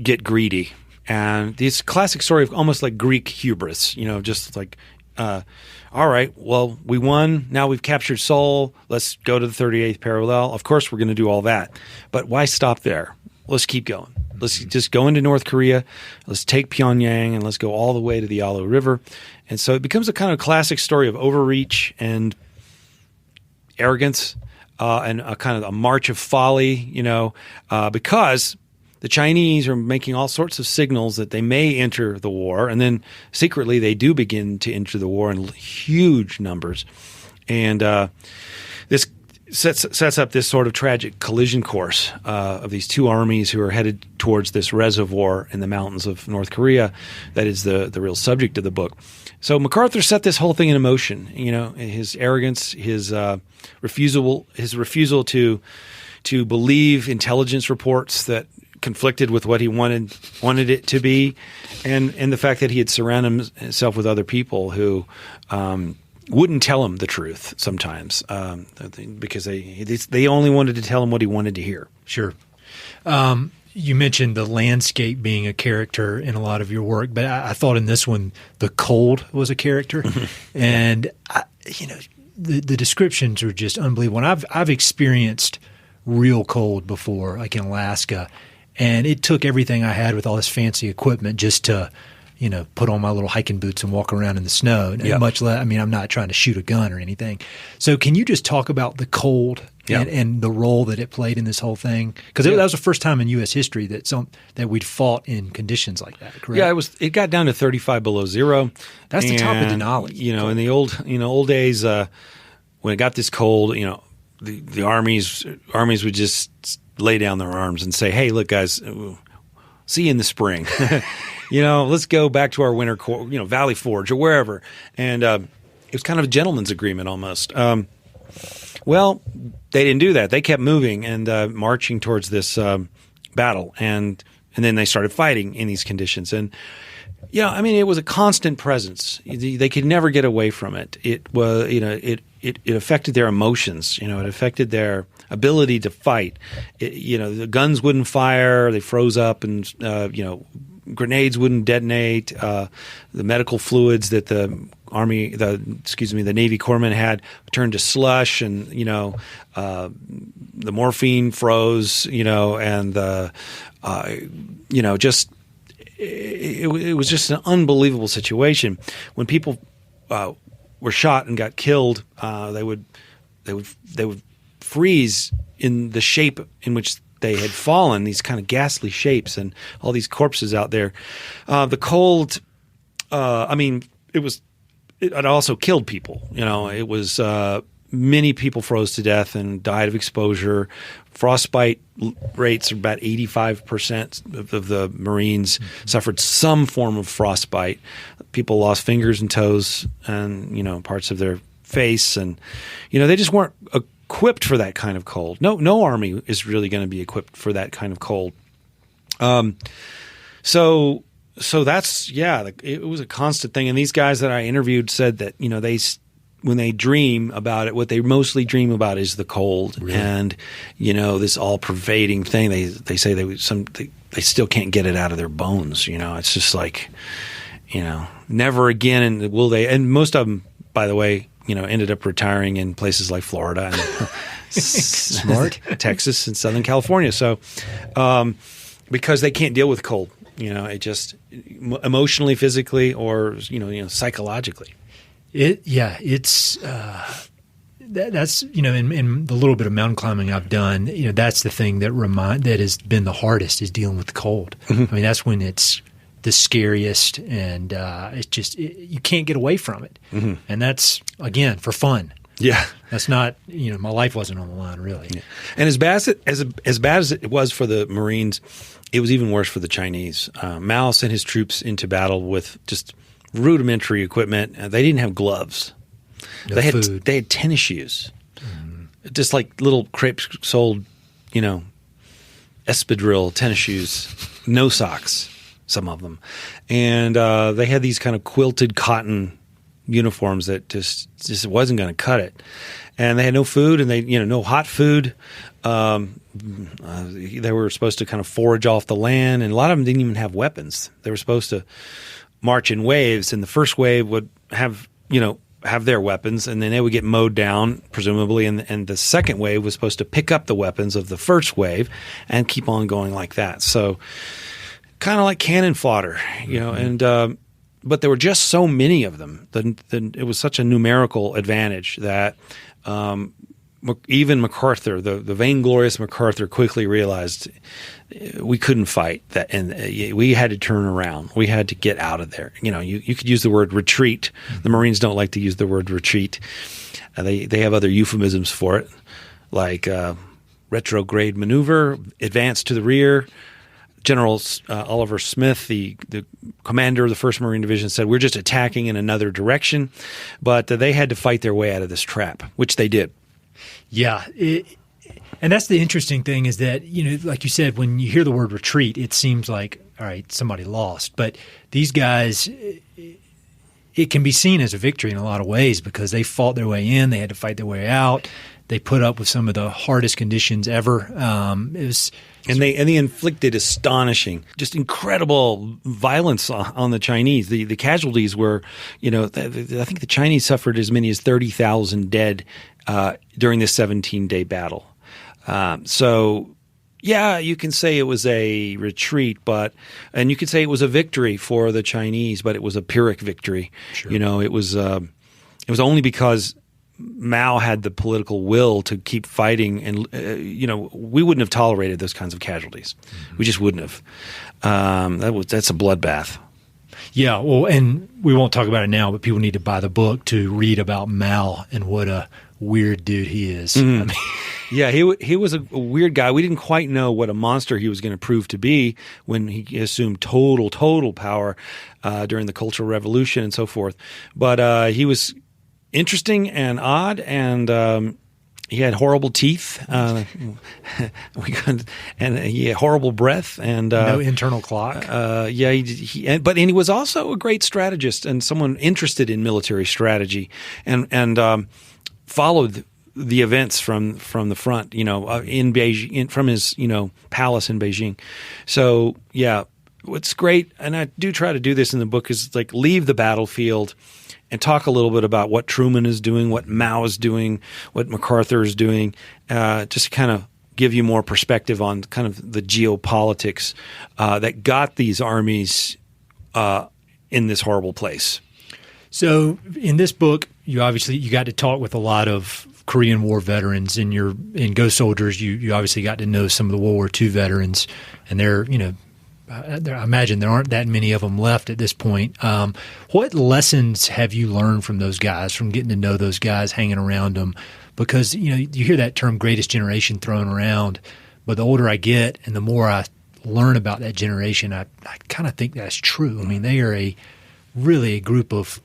[SPEAKER 2] get greedy. And this classic story of almost like Greek hubris, just like, all right, well, we won. Now we've captured Seoul. Let's go to the 38th parallel. Of course, we're going to do all that. But why stop there? Let's keep going. Let's just go into North Korea. Let's take Pyongyang, and let's go all the way to the Yalu River. And so it becomes a kind of classic story of overreach and arrogance, and a kind of a march of folly, because the Chinese are making all sorts of signals that they may enter the war, and then secretly they do begin to enter the war in huge numbers. And this sets up this sort of tragic collision course of these two armies who are headed towards this reservoir in the mountains of North Korea. That is the real subject of the book. So MacArthur set this whole thing in motion. His arrogance, his refusal to believe intelligence reports that conflicted with what he wanted it to be, and the fact that he had surrounded himself with other people who wouldn't tell him the truth sometimes, because they only wanted to tell him what he wanted to hear.
[SPEAKER 1] Sure. You mentioned the landscape being a character in a lot of your work, but I thought in this one the cold was a character, and the descriptions are just unbelievable. And I've experienced real cold before, like in Alaska, and it took everything I had with all this fancy equipment just to put on my little hiking boots and walk around in the snow. And much less, I'm not trying to shoot a gun or anything. So can you just talk about the cold and the role that it played in this whole thing? Because that was the first time in U.S. history that we'd fought in conditions like that, correct?
[SPEAKER 2] Yeah, it got down to 35 below zero.
[SPEAKER 1] That's the top of Denali.
[SPEAKER 2] In the old days, when it got this cold, the armies would just lay down their arms and say, "Hey, look, guys, see you in the spring." Let's go back to our winter, Valley Forge or wherever. And it was kind of a gentleman's agreement almost. Well, they didn't do that. They kept moving and marching towards this battle, and then they started fighting in these conditions. And it was a constant presence. They could never get away from it. It was, it affected their emotions. It affected their ability to fight. The guns wouldn't fire. They froze up, and grenades wouldn't detonate. The medical fluids that the Navy corpsmen had turned to slush, and the morphine froze. And it was just an unbelievable situation. When people were shot and got killed, they would freeze in the shape in which they had fallen, these kind of ghastly shapes, and all these corpses out there. The cold, it also killed people. It was many people froze to death and died of exposure. Frostbite rates are about 85% of the Marines suffered some form of frostbite. People lost fingers and toes and parts of their face, and they just weren't equipped for that kind of cold. No army is really going to be equipped for that kind of cold. So that's it was a constant thing. And these guys that I interviewed said that when they dream about it, what they mostly dream about is the cold, really? And this all pervading thing. They say they still can't get it out of their bones. It's just like never again. And will they? And most of them, by the way, ended up retiring in places like Florida and
[SPEAKER 1] smart
[SPEAKER 2] Texas and Southern California. So because they can't deal with cold, it just emotionally, physically, or psychologically.
[SPEAKER 1] It's that's in the little bit of mountain climbing I've done, that's the thing that has been the hardest is dealing with the cold. Mm-hmm. That's when it's the scariest, and it's just you can't get away from it. Mm-hmm. And that's again for fun.
[SPEAKER 2] Yeah,
[SPEAKER 1] that's not my life wasn't on the line really. Yeah.
[SPEAKER 2] And as bad as it was for the Marines, it was even worse for the Chinese. Mao sent his troops into battle with just rudimentary equipment. They didn't have gloves.
[SPEAKER 1] No
[SPEAKER 2] they
[SPEAKER 1] food.
[SPEAKER 2] had tennis shoes, just like little crepe-soled, espadrille tennis shoes. No socks. some of them, and they had these kind of quilted cotton uniforms that just wasn't going to cut it, and they had no food, and they no hot food. They were supposed to kind of forage off the land, and a lot of them didn't even have weapons. They were supposed to march in waves, and the first wave would have their weapons, and then they would get mowed down, presumably, and the second wave was supposed to pick up the weapons of the first wave and keep on going like that. So kind of like cannon fodder, and but there were just so many of them. It was such a numerical advantage that even MacArthur, the vainglorious MacArthur, quickly realized we couldn't fight that, and we had to turn around. We had to get out of there. You could use the word retreat. The Marines don't like to use the word retreat. They have other euphemisms for it, like retrograde maneuver, advance to the rear. General Oliver Smith, the commander of the 1st Marine Division, said, we're just attacking in another direction. But they had to fight their way out of this trap, which they did.
[SPEAKER 1] Yeah. And that's the interesting thing is that, like you said, when you hear the word retreat, it seems like, all right, somebody lost. But these guys, it can be seen as a victory in a lot of ways because they fought their way in. They had to fight their way out. They put up with some of the hardest conditions ever. And
[SPEAKER 2] they inflicted astonishing, just incredible violence on the Chinese. The casualties were, I think the Chinese suffered as many as 30,000 dead during this 17-day battle. So, yeah, you can say it was a retreat, and you could say it was a victory for the Chinese, but it was a Pyrrhic victory.
[SPEAKER 1] Sure.
[SPEAKER 2] It was only because Mao had the political will to keep fighting, and we wouldn't have tolerated those kinds of casualties. Mm-hmm. We just wouldn't have. That's a bloodbath.
[SPEAKER 1] Yeah, well, and we won't talk about it now, but people need to buy the book to read about Mao and what a weird dude he is.
[SPEAKER 2] Mm-hmm. I mean, yeah, he was a weird guy. We didn't quite know what a monster he was going to prove to be when he assumed total power during the Cultural Revolution and so forth. But he was interesting and odd, and he had horrible teeth, and he had horrible breath, and
[SPEAKER 1] no internal clock.
[SPEAKER 2] But he was also a great strategist and someone interested in military strategy, and followed the events from the front, in Beijing, from his palace in Beijing. So yeah, what's great, and I do try to do this in the book, is like leave the battlefield and talk a little bit about what Truman is doing, what Mao is doing, what MacArthur is doing, just to kind of give you more perspective on kind of the geopolitics that got these armies in this horrible place.
[SPEAKER 1] So in this book, you got to talk with a lot of Korean War veterans. In Ghost Soldiers, you obviously got to know some of the World War II veterans, and I imagine there aren't that many of them left at this point. What lessons have you learned from those guys, from getting to know those guys, hanging around them? Because, you hear that term greatest generation thrown around, but the older I get and the more I learn about that generation, I kind of think that's true. I mean, they are really a group of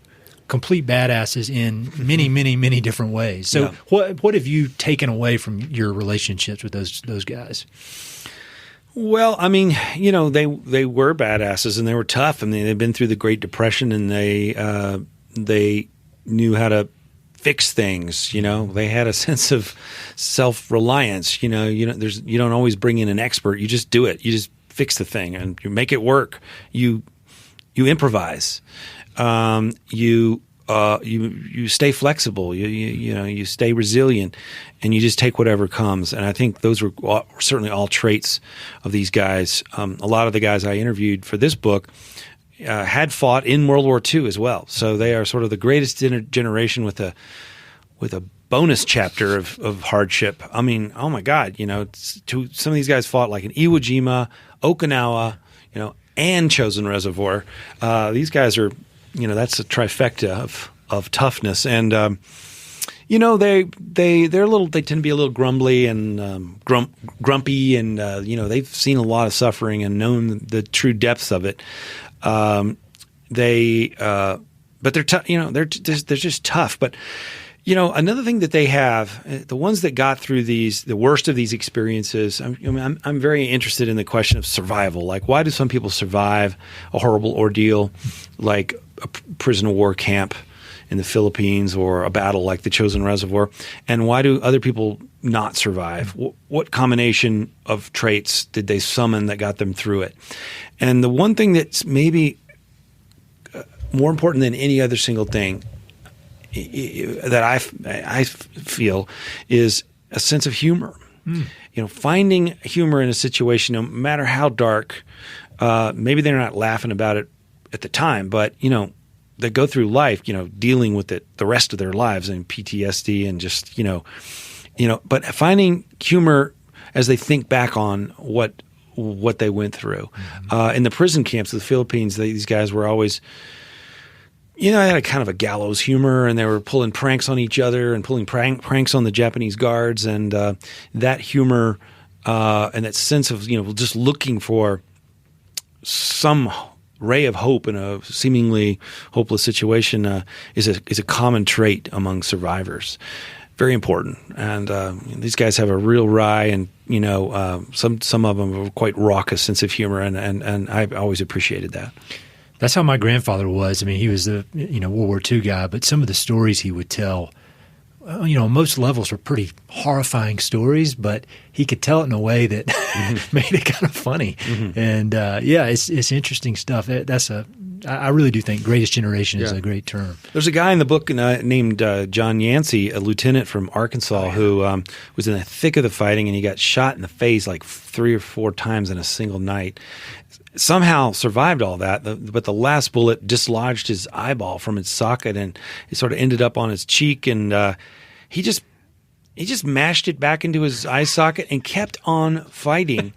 [SPEAKER 1] complete badasses in many, many, many different ways. So yeah. What have you taken away from your relationships with those guys?
[SPEAKER 2] Well, I mean, they were badasses and they were tough. I mean, they'd been through the Great Depression and they knew how to fix things. They had a sense of self-reliance. You don't always bring in an expert. You just do it. You just fix the thing and you make it work. You improvise. You stay flexible. You stay resilient, and you just take whatever comes. And I think those were certainly all traits of these guys. A lot of the guys I interviewed for this book had fought in World War II as well. So they are sort of the greatest generation with a bonus chapter of hardship. I mean, oh my God, some of these guys fought like in Iwo Jima, Okinawa, and Chosin Reservoir. These guys are. That's a trifecta of toughness, and they tend to be a little grumbly and grumpy, and they've seen a lot of suffering and known the true depths of it. But they're tough. They're just tough. But Another thing that they have, the ones that got through the worst of these experiences, I'm very interested in the question of survival. Like, why do some people survive a horrible ordeal like a prison of war camp in the Philippines or a battle like the Chosin Reservoir? And why do other people not survive? What combination of traits did they summon that got them through it? And the one thing that's maybe more important than any other single thing that I feel is a sense of humor. Finding humor in a situation, no matter how dark, maybe they're not laughing about it at the time, but they go through life, dealing with it the rest of their lives and PTSD and just but finding humor as they think back on what they went through. In the prison camps of the Philippines, these guys were always. They had a kind of a gallows humor, and they were pulling pranks on each other and pulling pranks on the Japanese guards, and that humor and that sense of just looking for some ray of hope in a seemingly hopeless situation is a common trait among survivors. Very important, and these guys have a real wry and some of them have a quite raucous sense of humor, and I've always appreciated that.
[SPEAKER 1] That's how my grandfather was. I mean, he was a World War II guy, but some of the stories he would tell, on most levels were pretty horrifying stories, but he could tell it in a way that made it kind of funny. And it's interesting stuff. I really do think Greatest Generation is a great term.
[SPEAKER 2] There's a guy in the book named John Yancey, a lieutenant from Arkansas, who was in the thick of the fighting, and he got shot in the face like 3 or 4 times in a single night. Somehow survived all that, but the last bullet dislodged his eyeball from its socket, and it sort of ended up on his cheek, and he just mashed it back into his eye socket and kept on fighting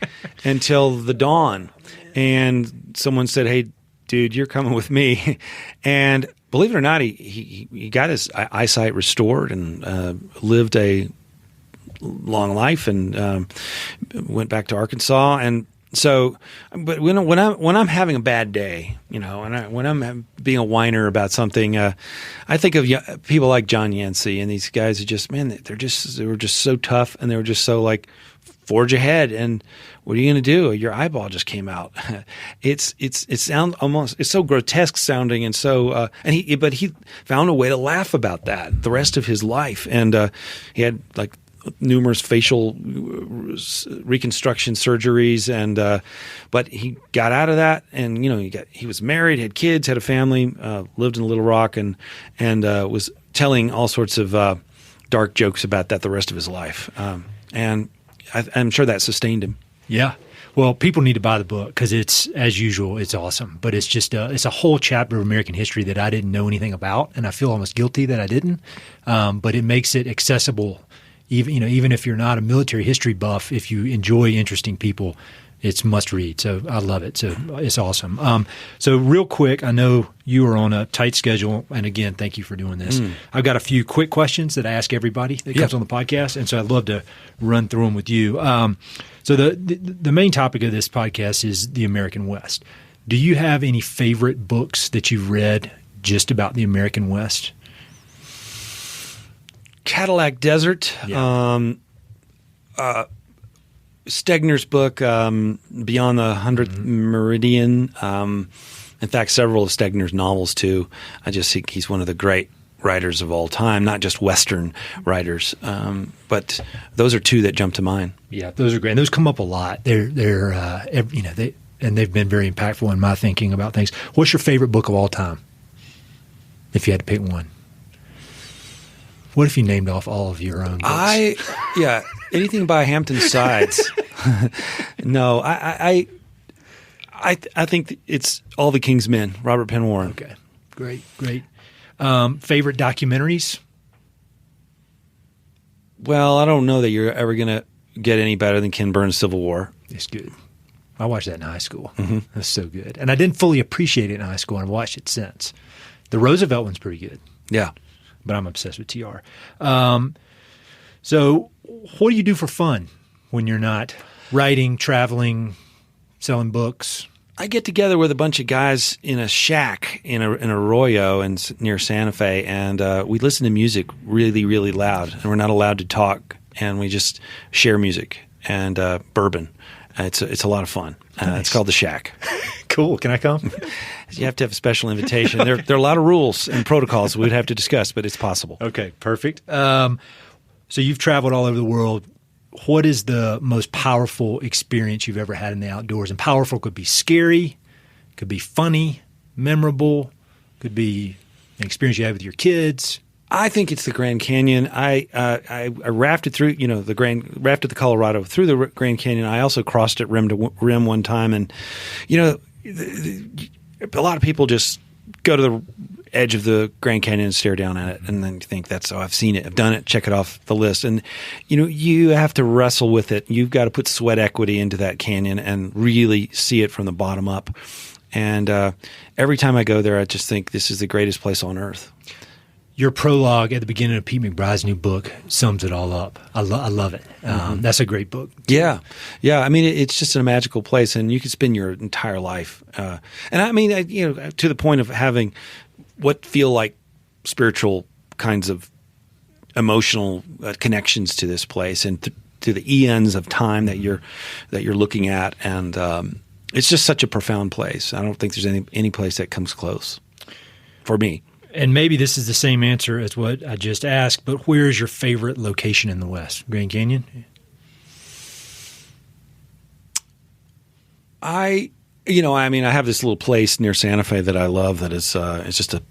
[SPEAKER 2] until the dawn. And someone said, "Hey, dude, you're coming with me." And believe it or not, he got his eyesight restored and lived a long life, and went back to Arkansas. And so, but when I'm having a bad day, when I'm being a whiner about something, I think of people like John Yancey, and these guys are just, man, they were just so tough, and they were just so like, forge ahead. And what are you going to do? Your eyeball just came out. It sounds almost, it's so grotesque sounding, and so but he found a way to laugh about that the rest of his life, and he had like numerous facial reconstruction surgeries, and but he got out of that, and he was married, had kids, had a family, lived in Little Rock, and was telling all sorts of dark jokes about that the rest of his life, and I'm sure that sustained him.
[SPEAKER 1] Yeah. Well, people need to buy the book because it's, as usual, it's awesome. But it's just it's a whole chapter of American history that I didn't know anything about, and I feel almost guilty that I didn't. But it makes it accessible. Even if you're not a military history buff, if you enjoy interesting people, it's must read. So I love it. So it's awesome. So real quick, I know you are on a tight schedule, and again, thank you for doing this. I've got a few quick questions that I ask everybody that comes on the podcast, and so I'd love to run through them with you. So the main topic of this podcast is the American West. Do you have any favorite books that you've read just about the American West?
[SPEAKER 2] Cadillac Desert, Stegner's book, Beyond the 100th Meridian. In fact, several of Stegner's novels, too. I just think he's one of the great writers of all time, not just Western writers. But those are two that jump to mind. Yeah,
[SPEAKER 1] those are great. And those come up a lot. They've been very impactful in my thinking about things. What's your favorite book of all time, if you had to pick one? What if you named off all of your own books?
[SPEAKER 2] Anything by Hampton Sides. No, I think it's All the King's Men, Robert Penn Warren.
[SPEAKER 1] Okay, great. Favorite documentaries?
[SPEAKER 2] Well, I don't know that you're ever going to get any better than Ken Burns' Civil War.
[SPEAKER 1] It's good. I watched that in high school. That's so good. And I didn't fully appreciate it in high school, and I've watched it since. The Roosevelt one's pretty good.
[SPEAKER 2] Yeah.
[SPEAKER 1] But I'm obsessed with TR. So what do you do for fun when you're not writing, traveling, selling books?
[SPEAKER 2] I get together with a bunch of guys in a shack in Arroyo near Santa Fe, and we listen to music really, really loud, and we're not allowed to talk, and we just share music and bourbon. It's a lot of fun.
[SPEAKER 1] Nice.
[SPEAKER 2] It's called The Shack.
[SPEAKER 1] Cool. Can I come?
[SPEAKER 2] You have to have a special invitation. There are a lot of rules and protocols we'd have to discuss, but it's possible.
[SPEAKER 1] Okay, perfect. So you've traveled all over the world. What is the most powerful experience you've ever had in the outdoors? And powerful could be scary, could be funny, memorable, could be an experience you had with your kids.
[SPEAKER 2] I think it's the Grand Canyon. I rafted through, rafted the Colorado through the Grand Canyon. I also crossed it rim to rim one time, and a lot of people just go to the edge of the Grand Canyon and stare down at it, and then you think I've seen it, I've done it, check it off the list. And you have to wrestle with it. You've got to put sweat equity into that canyon and really see it from the bottom up. And every time I go there, I just think this is the greatest place on earth.
[SPEAKER 1] Your prologue at the beginning of Pete McBride's new book sums it all up. I love it. That's a great book.
[SPEAKER 2] Yeah. I mean, it's just a magical place, and you could spend your entire life. And I mean, to the point of having what feel like spiritual kinds of emotional connections to this place, and to the eons of time that you're looking at, and it's just such a profound place. I don't think there's any place that comes close for me.
[SPEAKER 1] And maybe this is the same answer as what I just asked, but where is your favorite location in the West? Grand Canyon?
[SPEAKER 2] I have this little place near Santa Fe that I love that is it's just a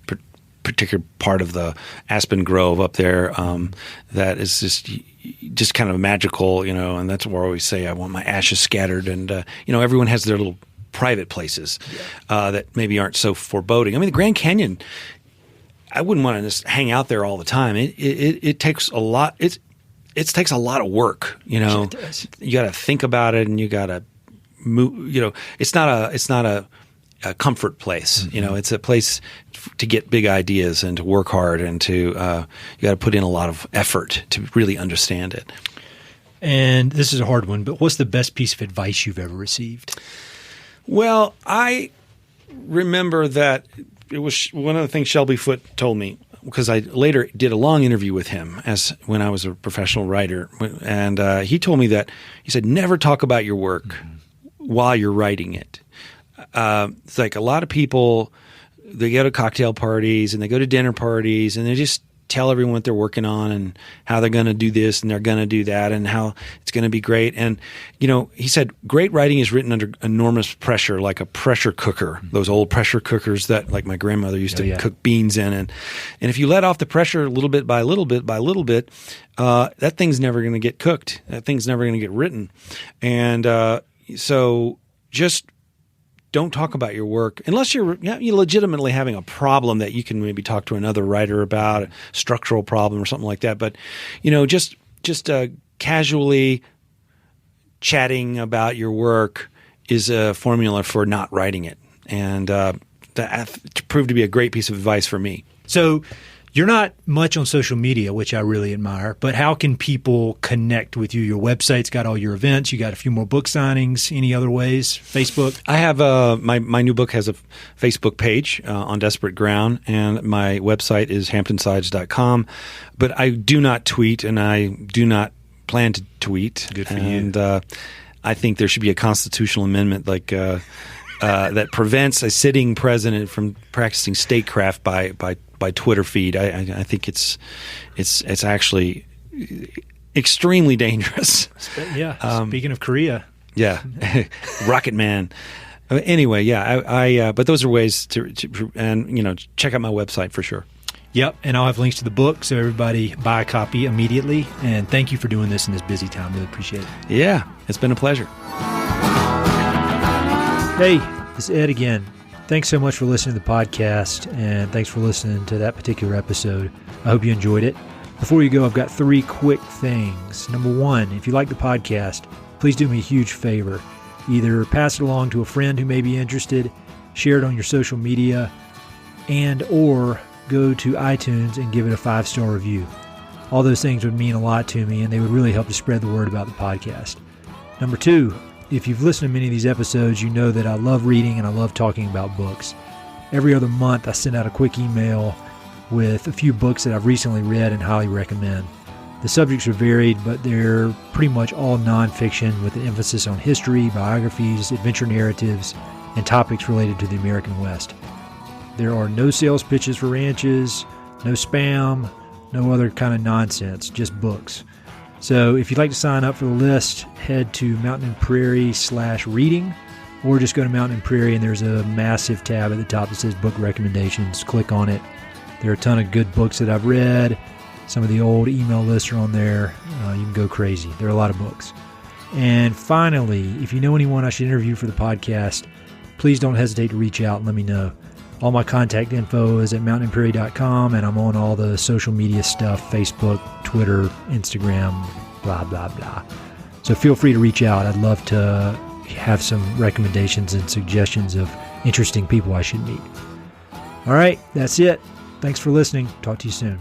[SPEAKER 2] particular part of the Aspen Grove up there that is just kind of magical, and that's where I always say I want my ashes scattered, and everyone has their little private places that maybe aren't so foreboding. I mean, the Grand Canyon, I wouldn't want to just hang out there all the time. It takes a lot. It takes a lot of work. You got to think about it, and you got to move. It's not a comfort place.
[SPEAKER 1] Mm-hmm.
[SPEAKER 2] It's a place to get big ideas and to work hard, and to you got to put in a lot of effort to really understand it.
[SPEAKER 1] And this is a hard one, but what's the best piece of advice you've ever received?
[SPEAKER 2] Well, I remember that. It was one of the things Shelby Foote told me, because I later did a long interview with him when I was a professional writer. And he told me that, he said, never talk about your work while you're writing it. It's like a lot of people, they go to cocktail parties and they go to dinner parties, and they just tell everyone what they're working on and how they're going to do this and they're going to do that and how it's going to be great. And, he said, great writing is written under enormous pressure, like a pressure cooker, those old pressure cookers that like my grandmother used to cook beans in. And if you let off the pressure little bit by little bit by little bit, that thing's never going to get cooked. That thing's never going to get written. And so just don't talk about your work unless you're legitimately having a problem that you can maybe talk to another writer about, a structural problem or something like that. But, just casually chatting about your work is a formula for not writing it. And that proved to be a great piece of advice for me.
[SPEAKER 1] So you're not much on social media, which I really admire, but how can people connect with you? Your website's got all your events. You got a few more book signings. Any other ways? Facebook?
[SPEAKER 2] I have my new book has a Facebook page on Desperate Ground, and my website is hamptonsides.com. But I do not tweet, and I do not plan to tweet.
[SPEAKER 1] Good for you.
[SPEAKER 2] And I think there should be a constitutional amendment that prevents a sitting president from practicing statecraft by Twitter feed. I think it's actually extremely dangerous.
[SPEAKER 1] Yeah. Speaking of Korea.
[SPEAKER 2] Yeah. Rocket Man. Anyway, yeah. But those are ways to check out my website for sure.
[SPEAKER 1] Yep. And I'll have links to the book, so everybody buy a copy immediately. And thank you for doing this in this busy time. Really appreciate it.
[SPEAKER 2] Yeah. It's been a pleasure.
[SPEAKER 1] Hey, it's Ed again. Thanks so much for listening to the podcast, and thanks for listening to that particular episode. I hope you enjoyed it. Before you go, I've got 3 quick things. Number 1, if you like the podcast, please do me a huge favor. Either pass it along to a friend who may be interested, share it on your social media, and or go to iTunes and give it a 5-star review. All those things would mean a lot to me, and they would really help to spread the word about the podcast. Number 2, if you've listened to many of these episodes, you know that I love reading and I love talking about books. Every other month, I send out a quick email with a few books that I've recently read and highly recommend. The subjects are varied, but they're pretty much all nonfiction with an emphasis on history, biographies, adventure narratives, and topics related to the American West. There are no sales pitches for ranches, no spam, no other kind of nonsense, just books. So if you'd like to sign up for the list, head to Mountain and Prairie/reading, or just go to Mountain and Prairie and there's a massive tab at the top that says book recommendations. Click on it. There are a ton of good books that I've read. Some of the old email lists are on there. You can go crazy. There are a lot of books. And finally, if you know anyone I should interview for the podcast, please don't hesitate to reach out and let me know. All my contact info is at mountainandprairie.com, and I'm on all the social media stuff, Facebook, Twitter, Instagram, blah, blah, blah. So feel free to reach out. I'd love to have some recommendations and suggestions of interesting people I should meet. All right, that's it. Thanks for listening. Talk to you soon.